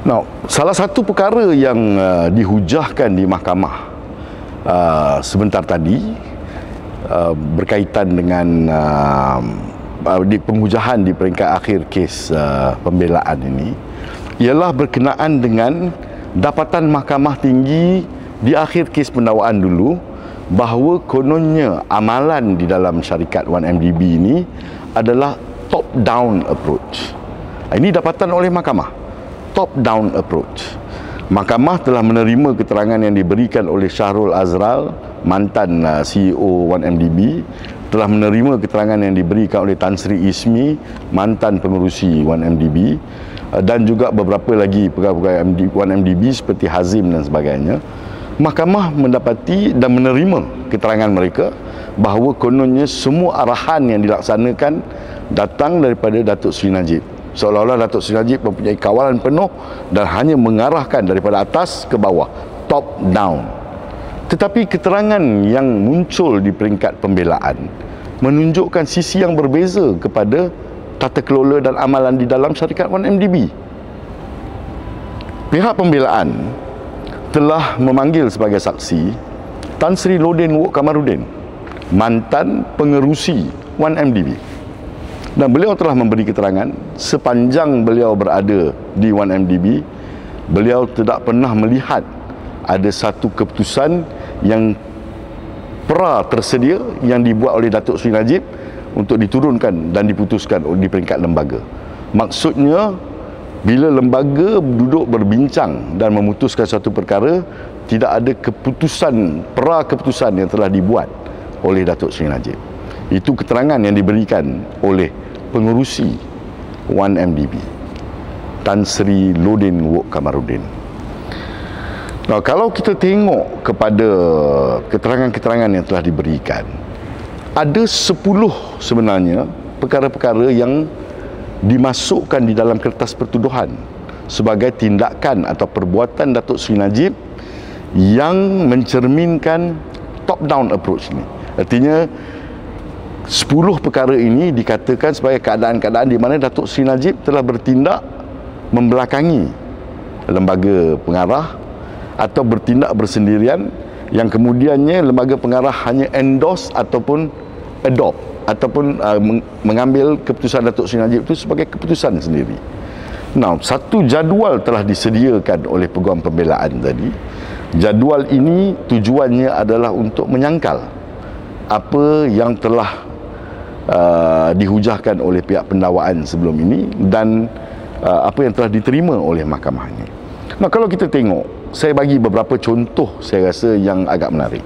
Now, salah satu perkara yang dihujahkan di mahkamah sebentar tadi berkaitan dengan di penghujahan di peringkat akhir kes pembelaan ini ialah berkenaan dengan dapatan Mahkamah Tinggi di akhir kes pendakwaan dulu bahawa kononnya amalan di dalam syarikat 1MDB ini adalah top down approach. Ini dapatan oleh mahkamah, top down approach. Mahkamah telah menerima keterangan yang diberikan oleh Syahrul Azral, mantan CEO 1MDB, telah menerima keterangan yang diberikan oleh Tan Sri Ismi, mantan pengerusi 1MDB, dan juga beberapa lagi pegawai 1MDB seperti Hazim dan sebagainya. Mahkamah mendapati dan menerima keterangan mereka bahawa kononnya semua arahan yang dilaksanakan datang daripada Datuk Seri Najib. Seolah-olah Datuk Seri Najib mempunyai kawalan penuh dan hanya mengarahkan daripada atas ke bawah, top down. Tetapi keterangan yang muncul di peringkat pembelaan menunjukkan sisi yang berbeza kepada tata kelola dan amalan di dalam syarikat 1MDB. Pihak pembelaan telah memanggil sebagai saksi Tan Sri Lodin Wok Kamarudin, mantan pengerusi 1MDB. Dan beliau telah memberi keterangan sepanjang beliau berada di 1MDB, beliau tidak pernah melihat ada satu keputusan yang tersedia yang dibuat oleh Datuk Seri Najib untuk diturunkan dan diputuskan di peringkat lembaga. Maksudnya, bila lembaga duduk berbincang dan memutuskan satu perkara, tidak ada keputusan, keputusan yang telah dibuat oleh Datuk Seri Najib. Itu keterangan yang diberikan oleh pengerusi 1MDB, Tan Sri Lodin Wok Kamarudin. Nah, kalau kita tengok kepada keterangan-keterangan yang telah diberikan, ada 10 sebenarnya perkara-perkara yang dimasukkan di dalam kertas pertuduhan sebagai tindakan atau perbuatan Datuk Seri Najib yang mencerminkan top down approach ini. Artinya 10 perkara ini dikatakan sebagai keadaan-keadaan di mana Datuk Seri Najib telah bertindak membelakangi lembaga pengarah atau bertindak bersendirian yang kemudiannya lembaga pengarah hanya endorse ataupun adopt ataupun mengambil keputusan Datuk Seri Najib itu sebagai keputusan sendiri. Nah, satu jadual telah disediakan oleh peguam pembelaan tadi. Jadual ini tujuannya adalah untuk menyangkal apa yang telah dihujahkan oleh pihak pendakwaan sebelum ini dan apa yang telah diterima oleh mahkamah ini. Nah, kalau kita tengok, saya bagi beberapa contoh saya rasa yang agak menarik.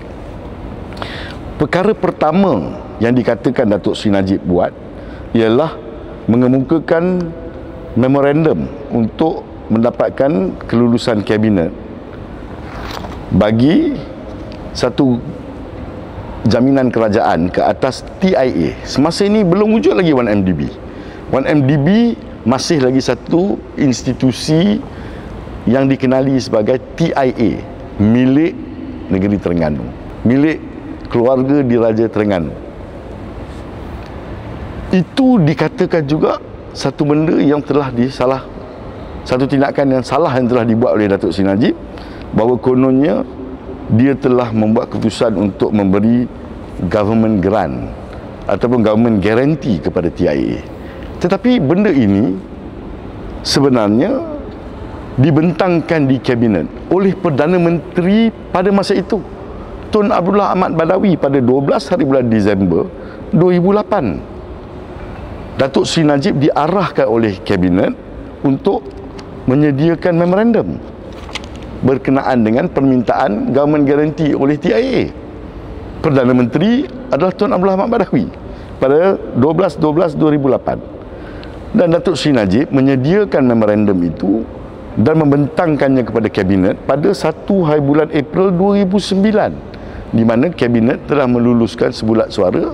Perkara pertama yang dikatakan Datuk Seri Najib buat ialah mengemukakan memorandum untuk mendapatkan kelulusan kabinet bagi satu jaminan kerajaan ke atas TIA. Semasa ini belum wujud lagi 1MDB. 1MDB masih lagi satu institusi yang dikenali sebagai TIA, milik negeri Terengganu, milik keluarga Diraja Terengganu. Itu dikatakan juga satu benda yang telah satu tindakan yang salah yang telah dibuat oleh Datuk Seri Najib, bahawa kononnya dia telah membuat keputusan untuk memberi government grant ataupun government guarantee kepada TIA. Tetapi benda ini sebenarnya dibentangkan di kabinet oleh Perdana Menteri pada masa itu, Tun Abdullah Ahmad Badawi, pada 12 hari bulan Disember 2008. Datuk Seri Najib diarahkan oleh kabinet untuk menyediakan memorandum berkenaan dengan permintaan government guarantee oleh TIA. Perdana Menteri adalah Tun Abdullah Ahmad Badawi pada 12/12/2008. Dan Datuk Seri Najib menyediakan memorandum itu dan membentangkannya kepada kabinet pada 1 hari bulan April 2009, di mana kabinet telah meluluskan sebulat suara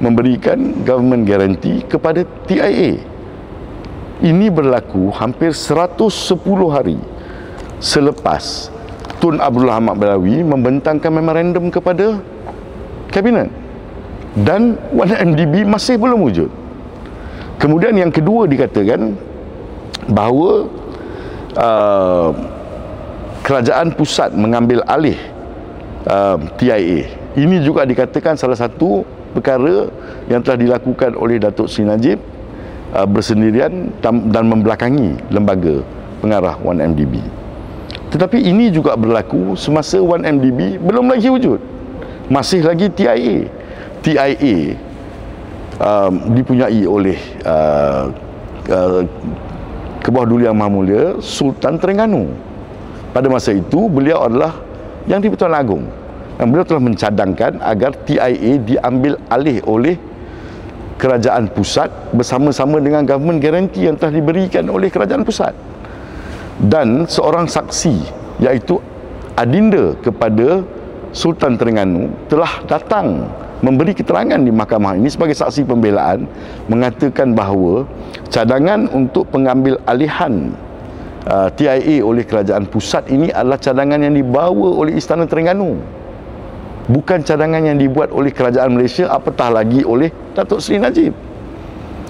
memberikan government guarantee kepada TIA. Ini berlaku hampir 110 hari selepas Tun Abdullah Ahmad Badawi membentangkan memorandum kepada kabinet, dan 1MDB masih belum wujud. Kemudian yang kedua dikatakan bahawa kerajaan pusat mengambil alih TIA. Ini juga dikatakan salah satu perkara yang telah dilakukan oleh Datuk Seri Najib bersendirian dan membelakangi lembaga pengarah 1MDB. Tetapi ini juga berlaku semasa 1MDB belum lagi wujud. Masih lagi TIA. TIA dipunyai oleh Kebawah Duli Yang Maha Mulia Sultan Terengganu. Pada masa itu beliau adalah Yang di-Pertuan Agong. Dan beliau telah mencadangkan agar TIA diambil alih oleh kerajaan pusat bersama-sama dengan government guarantee yang telah diberikan oleh kerajaan pusat. Dan seorang saksi iaitu adinda kepada Sultan Terengganu telah datang memberi keterangan di mahkamah ini sebagai saksi pembelaan, mengatakan bahawa cadangan untuk pengambil alihan TIA oleh kerajaan pusat ini adalah cadangan yang dibawa oleh Istana Terengganu, bukan cadangan yang dibuat oleh kerajaan Malaysia, apatah lagi oleh Datuk Seri Najib.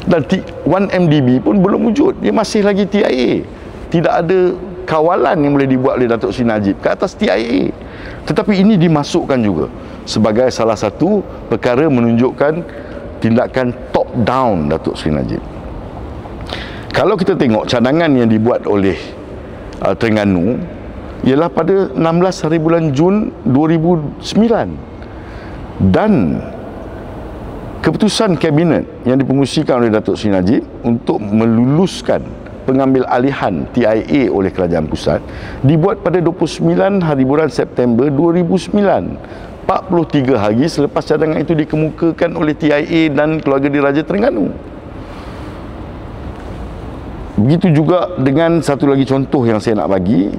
Dan 1MDB pun belum wujud, dia masih lagi TIA. Tidak ada kawalan yang boleh dibuat oleh Datuk Seri Najib ke atas TIA. Tetapi ini dimasukkan juga sebagai salah satu perkara menunjukkan tindakan top down Datuk Seri Najib. Kalau kita tengok cadangan yang dibuat oleh Terengganu ialah pada 16 hari bulan Jun 2009, dan keputusan kabinet yang dipengerusikan oleh Datuk Seri Najib untuk meluluskan pengambil alihan TIA oleh kerajaan pusat dibuat pada 29 hari bulan September 2009, 43 hari selepas cadangan itu dikemukakan oleh TIA dan keluarga diraja Terengganu. Begitu juga dengan satu lagi contoh yang saya nak bagi,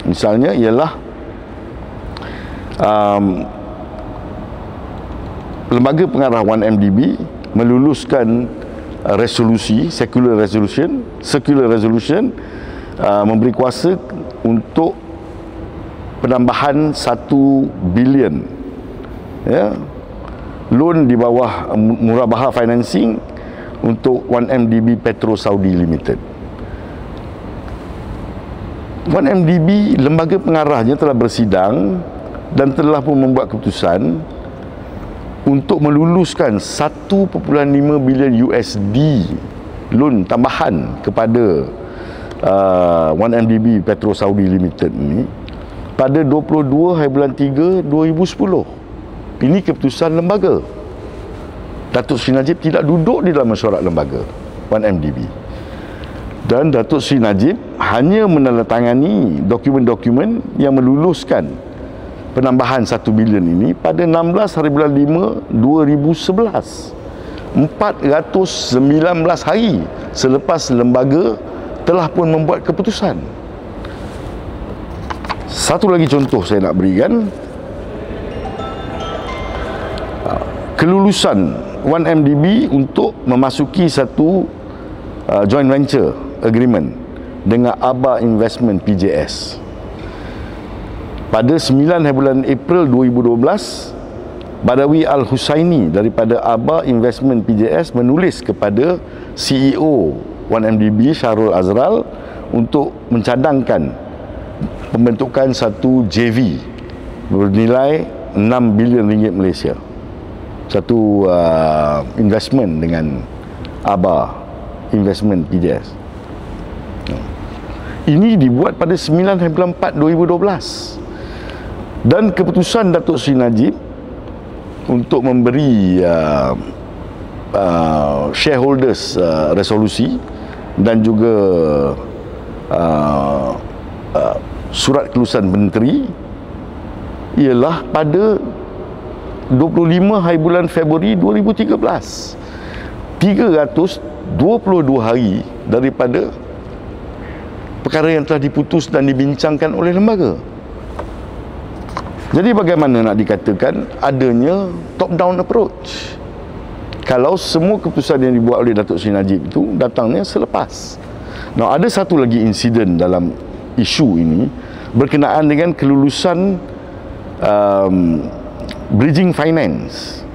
misalnya ialah lembaga pengarah 1MDB meluluskan resolusi, circular resolution memberi kuasa untuk penambahan 1 bilion loan di bawah murabaha financing untuk 1MDB Petro Saudi Limited. 1MDB, lembaga pengarahnya telah bersidang dan telah pun membuat keputusan untuk meluluskan 1.5 bilion USD loan tambahan kepada 1MDB Petro Saudi Limited ini pada 22 hari bulan 3 2010. Ini keputusan lembaga. Datuk Seri Najib tidak duduk di dalam mesyuarat lembaga 1MDB. Dan Datuk Seri Najib hanya menandatangani dokumen-dokumen yang meluluskan penambahan 1 bilion ini pada 16 hari bulan 5 2011. 419 hari selepas lembaga telah pun membuat keputusan. Satu lagi contoh saya nak berikan, kelulusan 1MDB untuk memasuki satu joint venture agreement dengan Aba Investment PJS. Pada 9 hari bulan April 2012, Badawi Al-Husaini daripada Aba Investment PJS menulis kepada CEO 1MDB Syahrul Azral untuk mencadangkan pembentukan satu JV bernilai 6 bilion ringgit Malaysia. Satu investment dengan Aba Investment PJS. Ini dibuat pada 9 hari bulan 4 2012. Dan keputusan Datuk Seri Najib untuk memberi shareholders resolusi dan juga surat kelulusan menteri ialah pada 25 hari bulan Februari 2013. 322 hari daripada perkara yang telah diputus dan dibincangkan oleh lembaga. Jadi bagaimana nak dikatakan adanya top down approach kalau semua keputusan yang dibuat oleh Datuk Seri Najib itu datangnya selepas. Nah, ada satu lagi insiden dalam isu ini berkenaan dengan kelulusan bridging finance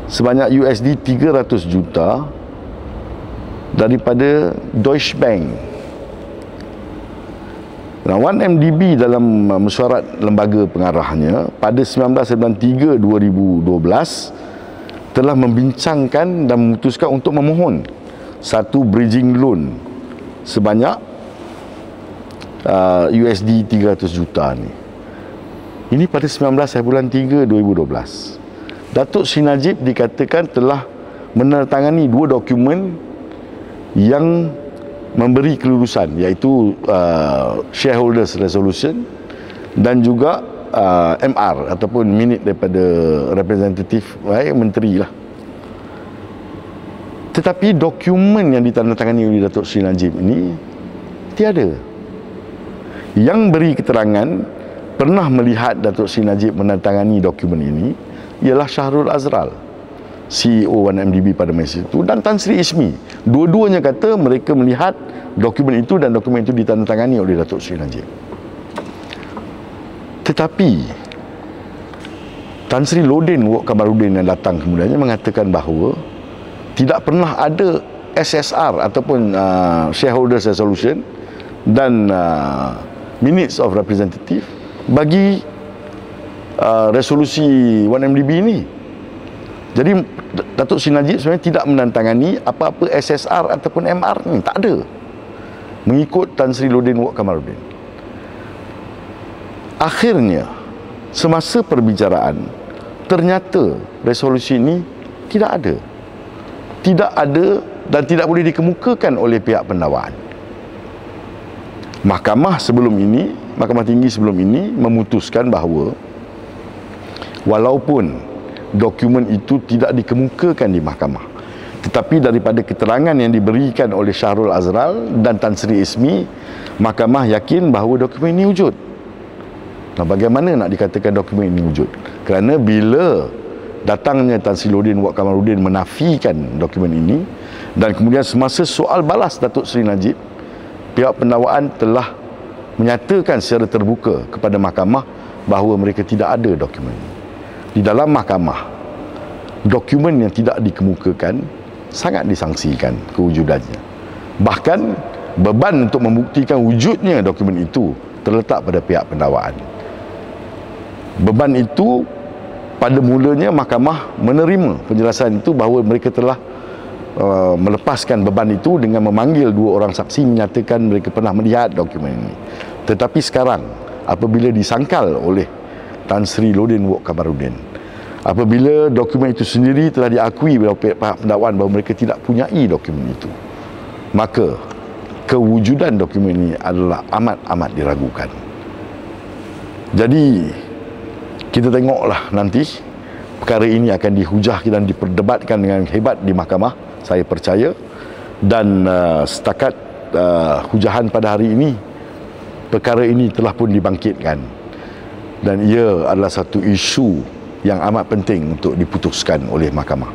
sebanyak USD 300 juta daripada Deutsche Bank 1MDB dalam mesyuarat lembaga pengarahnya pada 1993-2012 telah membincangkan dan memutuskan untuk memohon satu bridging loan sebanyak USD 300 juta ni. Ini pada 19/3/2012. Datuk Sri Najib dikatakan telah menandatangani dua dokumen yang memberi kelulusan, iaitu Shareholders Resolution dan juga MR ataupun minit daripada representatif menteri lah. Tetapi dokumen yang ditandatangani oleh Datuk Sri Najib ini tiada. Yang beri keterangan pernah melihat Datuk Sri Najib menandatangani dokumen ini ialah Shahrul Azral, CEO 1MDB pada masa itu, dan Tan Sri Ismi. Dua-duanya kata mereka melihat dokumen itu dan dokumen itu ditandatangani oleh Datuk Sri Najib. Tetapi Tan Sri Lodin Wok Kamarudin yang datang kemudiannya mengatakan bahawa tidak pernah ada SSR ataupun Shareholders Resolution dan Minutes of Representative bagi resolusi 1MDB ini. Jadi Datuk Sri Najib sebenarnya tidak menandatangani apa-apa SSR ataupun MR ni, tak ada, mengikut Tan Sri Lodin Wok Kamarudin. Akhirnya semasa perbicaraan ternyata resolusi ini tidak ada dan tidak boleh dikemukakan oleh pihak pendakwaan. Mahkamah Tinggi sebelum ini memutuskan bahawa walaupun dokumen itu tidak dikemukakan di mahkamah, tetapi daripada keterangan yang diberikan oleh Shahrul Azral dan Tan Sri Ismi, mahkamah yakin bahawa dokumen ini wujud. Nah, bagaimana nak dikatakan dokumen ini wujud? Kerana bila datangnya Tan Sri Lodin Wok Kamarudin menafikan dokumen ini, dan kemudian semasa soal balas Datuk Sri Najib, pihak pendakwaan telah menyatakan secara terbuka kepada mahkamah bahawa mereka tidak ada dokumen ini. Di dalam mahkamah, dokumen yang tidak dikemukakan sangat disangsikan kewujudannya. Bahkan beban untuk membuktikan wujudnya dokumen itu terletak pada pihak pendakwaan. Beban itu pada mulanya mahkamah menerima penjelasan itu bahawa mereka telah melepaskan beban itu dengan memanggil dua orang saksi menyatakan mereka pernah melihat dokumen ini. Tetapi sekarang apabila disangkal oleh Tan Sri Lodin Wok Kamarudin, apabila dokumen itu sendiri telah diakui oleh pihak pendakwaan bahawa mereka tidak punyai dokumen itu, maka kewujudan dokumen ini adalah amat-amat diragukan. Jadi kita tengoklah nanti perkara ini akan dihujah dan diperdebatkan dengan hebat di mahkamah, saya percaya. Dan setakat hujahan pada hari ini, perkara ini telah pun dibangkitkan dan ia adalah satu isu yang amat penting untuk diputuskan oleh mahkamah.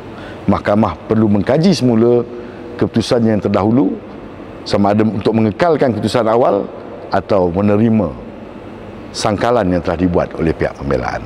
Mahkamah perlu mengkaji semula keputusan yang terdahulu, sama ada untuk mengekalkan keputusan awal atau menerima sangkalan yang telah dibuat oleh pihak pembelaan.